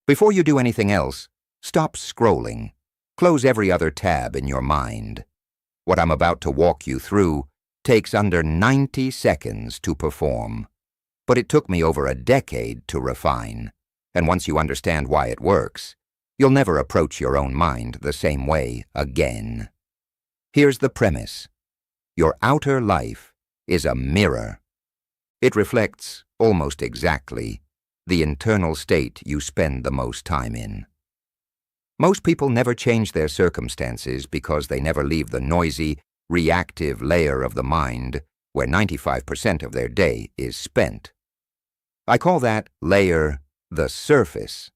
Before you do anything else, stop scrolling. Close every other tab in your mind. What I'm about to walk you through takes under 90 seconds to perform, but it took me over a decade to refine. And once you understand why it works, you'll never approach your own mind the same way again. Here's the premise. Your outer life is a mirror. It reflects, almost exactly, the internal state you spend the most time in. Most people never change their circumstances because they never leave the noisy, reactive layer of the mind where 95% of their day is spent. I call that layer the surface.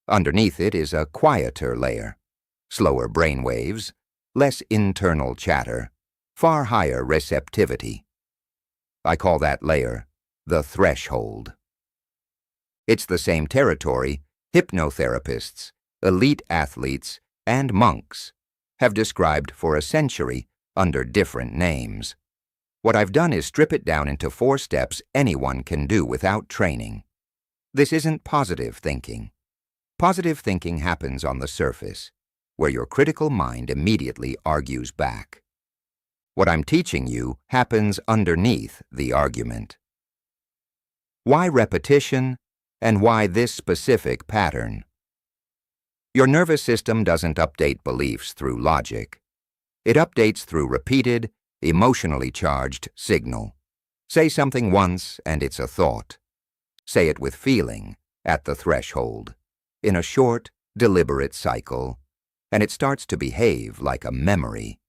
Underneath it is a quieter layer, slower brain waves, less internal chatter, far higher receptivity. I call that layer the threshold. It's the same territory hypnotherapists, elite athletes, and monks have described for a century under different names. What I've done is strip it down into 4 steps anyone can do without training. This isn't positive thinking. Positive thinking happens on the surface, where your critical mind immediately argues back. What I'm teaching you happens underneath the argument. Why repetition, and why this specific pattern? Your nervous system doesn't update beliefs through logic. It updates through repeated, emotionally charged signal. Say something once and it's a thought. Say it with feeling, at the threshold, in a short, deliberate cycle, and it starts to behave like a memory,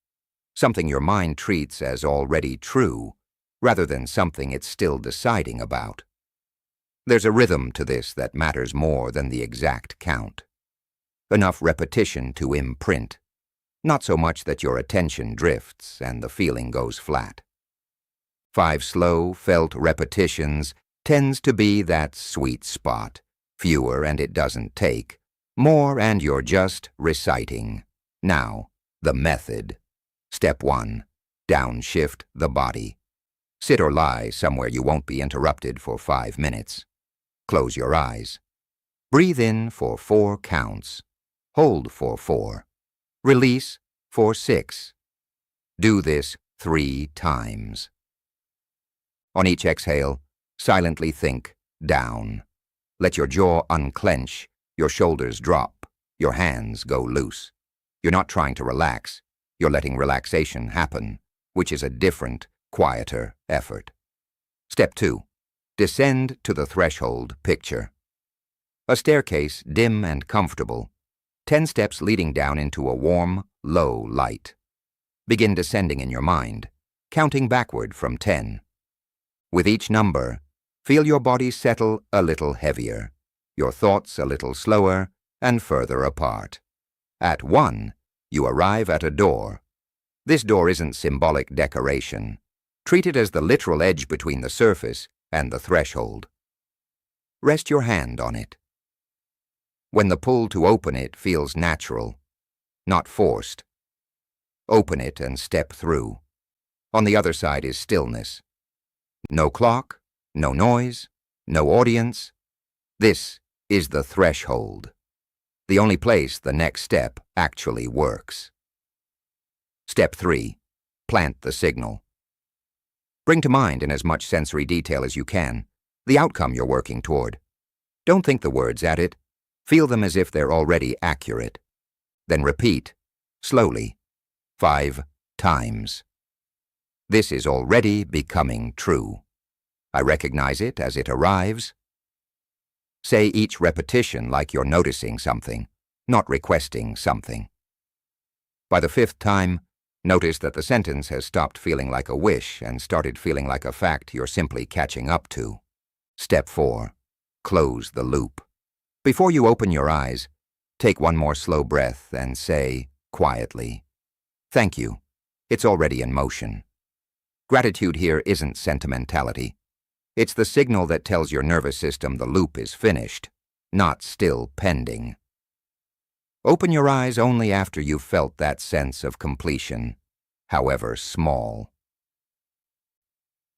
something your mind treats as already true, rather than something it's still deciding about. There's a rhythm to this that matters more than the exact count. Enough repetition to imprint, not so much that your attention drifts and the feeling goes flat. 5 slow, felt repetitions tends to be that sweet spot. Fewer and it doesn't take. More and you're just reciting. Now, the method. Step 1. Downshift the body. Sit or lie somewhere you won't be interrupted for 5 minutes. Close your eyes. Breathe in for 4 counts. Hold for 4. Release for 6. Do this 3 times. On each exhale, silently think, down. Let your jaw unclench, your shoulders drop, your hands go loose. You're not trying to relax, you're letting relaxation happen, which is a different, quieter effort. Step 2. Descend to the threshold picture. A staircase, dim and comfortable. 10 steps leading down into a warm, low light. Begin descending in your mind, counting backward from 10. With each number, feel your body settle a little heavier, your thoughts a little slower and further apart. At 1, you arrive at a door. This door isn't symbolic decoration. Treat it as the literal edge between the surface and the threshold. Rest your hand on it. When the pull to open it feels natural, not forced, open it and step through. On the other side is stillness. No clock, no noise, no audience. This is the threshold. The only place the next step actually works. Step 3. Plant the signal. Bring to mind in as much sensory detail as you can the outcome you're working toward. Don't think the words at it. Feel them as if they're already accurate. Then repeat, slowly, 5 times. This is already becoming true. I recognize it as it arrives. Say each repetition like you're noticing something, not requesting something. By the 5th time, notice that the sentence has stopped feeling like a wish and started feeling like a fact you're simply catching up to. Step 4. Close the loop. Before you open your eyes, take one more slow breath and say, quietly, "Thank you. It's already in motion." Gratitude here isn't sentimentality. It's the signal that tells your nervous system the loop is finished, not still pending. Open your eyes only after you've felt that sense of completion, however small.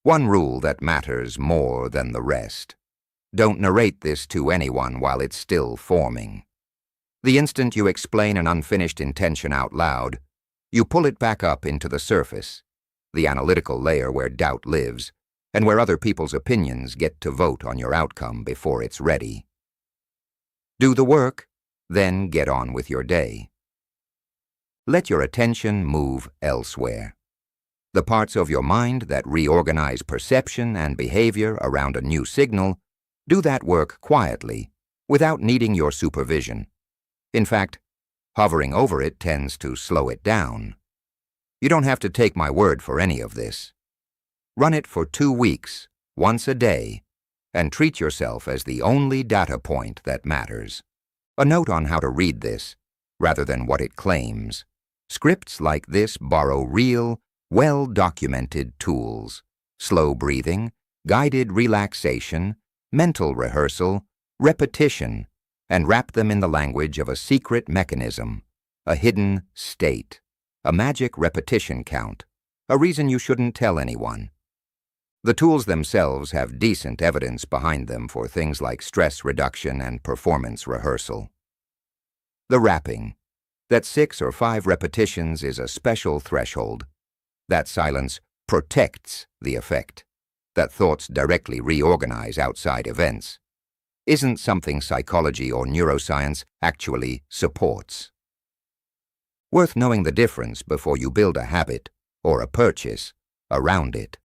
One rule that matters more than the rest. Don't narrate this to anyone while it's still forming. The instant you explain an unfinished intention out loud, you pull it back up into the surface, the analytical layer where doubt lives, and where other people's opinions get to vote on your outcome before it's ready. Do the work, then get on with your day. Let your attention move elsewhere. The parts of your mind that reorganize perception and behavior around a new signal, do that work quietly, without needing your supervision. In fact, hovering over it tends to slow it down. You don't have to take my word for any of this. Run it for 2 weeks, once a day, and treat yourself as the only data point that matters. A note on how to read this, rather than what it claims. Scripts like this borrow real, well-documented tools: slow breathing, guided relaxation, mental rehearsal, repetition, and wrap them in the language of a secret mechanism, a hidden state, a magic repetition count, a reason you shouldn't tell anyone. The tools themselves have decent evidence behind them for things like stress reduction and performance rehearsal. The wrapping, that 6 or 5 repetitions is a special threshold. That silence protects the effect. That thoughts directly reorganize outside events isn't something psychology or neuroscience actually supports. Worth knowing the difference before you build a habit or a purchase around it.